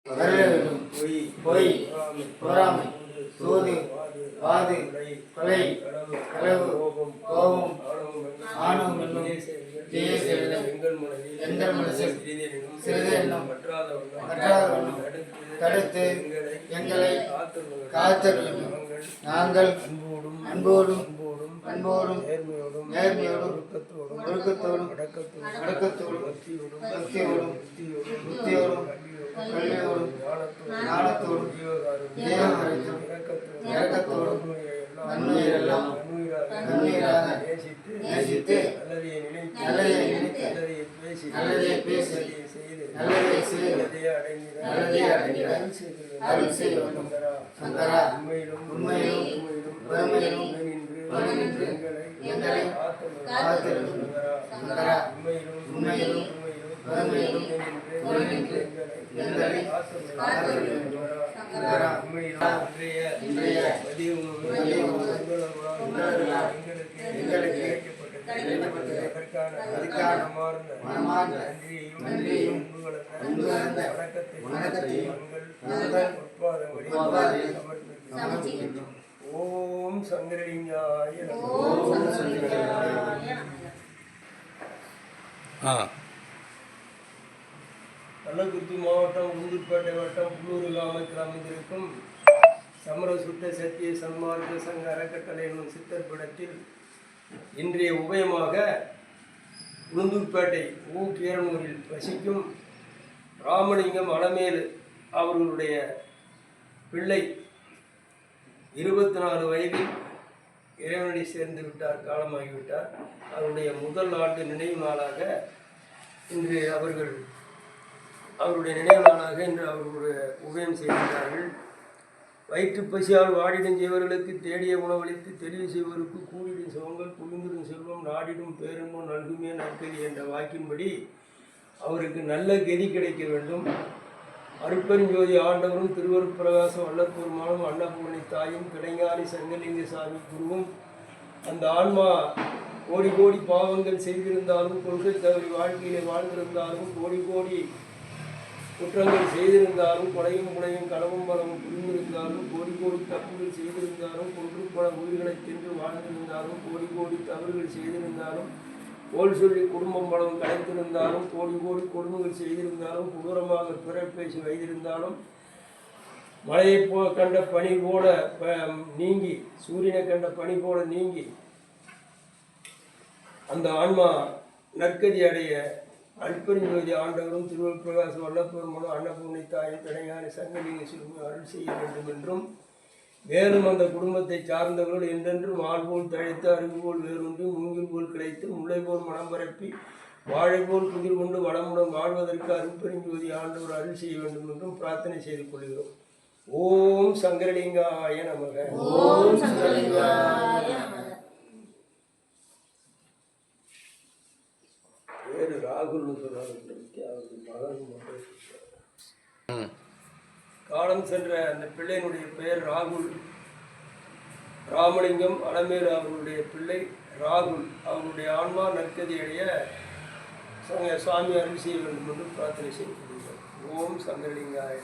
பொய் பொறாமை சூது வாது கொலை களவு கோபம் ஆணவம் என்னும் தீய செயல்கள் எங்கள் மனசில் சிறிதென்னும் பற்றாதவண்ணம் தடுத்து எங்களை காத்தருளும். நாங்கள் அன்போடும் பண்போடும் நேர்மையோடும் ஒழுக்கத்தோடும் அடக்கத்தோடும் பக்தியோடும் புத்தியோடும் கல்வியோடும் ஞானத்தோடும் ஜீவகாரத்தோடும் இரக்கத்தோடும் நன்மையெல்லாம் நன்மையாக நேசித்து நல்லதை நினைத்து நல்லதை பேசி நல்லதை செய்து நல்லதை அடைந்திட அருள் செய்ய வேண்டும். சங்கரா உண்மையிலும் பெருமையிலும் எங்களை காத்திருக்கும். சங்கரா உண்மையிலும் பெருமையிலும் எங்களை காத்திருக்கும். சங்கரா இன்றைய எங்களுக்கு அதற்கான மனமார்ந்த நன்றியையும் வணக்கத்தையும் சமர்ப்பிக்கின்றோம். ஓம் சங்கரலிங்காய கள்ளக்குறிச்சி மாவட்டம் உளுந்தூர்பேட்டை வட்டம் புல்லூர் கிராமத்தில் அமைந்திருக்கும் சமர சுத்த சத்திய சன்மார்க்க சங்க அறக்கட்டளை என்னும் சித்தர் பீடத்தில் இன்றைய உபயமாக உளுந்தூர்பேட்டை கீரனூரில் வசிக்கும் ராமலிங்கம் அலமேலு அவர்களுடைய பிள்ளை 24 வயதில் இறைவனை சேர்ந்து விட்டார், காலமாகிவிட்டார். அவருடைய முதல் ஆண்டு நினைவு நாளாக இன்று அவருடைய நினைவு நாளாக இன்று அவர்களுடைய உபயம் செய்கின்றார்கள். வயிற்று பசியால் வாடிடும் செய்வர்களுக்கு தேடிய உணவளித்து தெளிவு செய்வருக்கு கூடிடும் சிவங்கள் புரிந்திடும் செல்வம் நாடிடும் பேரும்பும் நல்குமே நற்கதி என்ற வாக்கின்படி அவருக்கு நல்ல கதி கிடைக்க வேண்டும். அருட்பெருஞ்சோதி ஆண்டவரும் திருவருட்பிரகாசம் வல்லற்பெருமானும் அன்னபூரணி தாயும் கிளைஞானி சங்கலிங்க சாமி குருவும் அந்த ஆன்மா கோடி கோடி பாவங்கள் செய்திருந்தாலும் கொள்கை தவறி வாழ்க்கையிலே வாழ்ந்திருந்தாலும் கோடி கோடி குற்றங்கள் செய்திருந்தாலும் கொலையும் புலையும் களவும் பலமும் புரிந்திருந்தாலும் கோடி கோடி தப்புகள் செய்திருந்தாலும் கொன்று பல உயிர்களை தின்று வாழ்ந்திருந்தாலும் கோடி கோடி தவறுகள் செய்திருந்தாலும் கோல் சொல்லி குடும்பம் பலம் கலைத்திருந்தாலும் கோடி கோடி கொடுமைகள் செய்திருந்தாலும் கொடூரமாக பிறப்பேசி வைத்திருந்தாலும் மழையை கண்ட பனி போல நீங்கி சூரியனை கண்ட பனி போல நீங்கி அந்த ஆன்மா நற்கதி அடைய அற்பெருஞ்சோதி ஆண்டவரும் திருவருட்பிரகாசம் வல்லப்பெருமானும் அன்னபூரணி தாயும் பிணையான சங்கலிங்க சிறுமி அருள் செய்ய வேண்டும் என்றும் மேலும் அந்த குடும்பத்தை சார்ந்தவர்கள் என்றென்றும் ஆள்போல் தழைத்து அறிவுபோல் வேறொன்று மூங்கில் போல் கிடைத்து முல்லை போல் மனம் பரப்பி வாழை போல் புதிர் கொண்டு வளமுடன் வாழ்வதற்கு அருட்பெருஞ்சோதி ஆண்டவர் அருள் செய்ய வேண்டும் என்றும் பிரார்த்தனை செய்து கொள்கிறோம். ஓம் சங்கரலிங்காய நமக. ஓம் சங்கரலிங்காய நமக. பேரு ராகுல்னு சொன்னாங்க, அவருக்கு மகன் மட்டும். காலம் சென்ற அந்த பிள்ளையினுடைய பெயர் ராகுல். ராமலிங்கம் அலமேலு அவர்களுடைய பிள்ளை ராகுல். அவருடைய ஆன்மா நற்கதி அடைய சுவாமி அருள் செய்ய வேண்டும் என்று பிரார்த்தனை செய்து கொள்கிறோம். ஓம் சங்கரலிங்காய.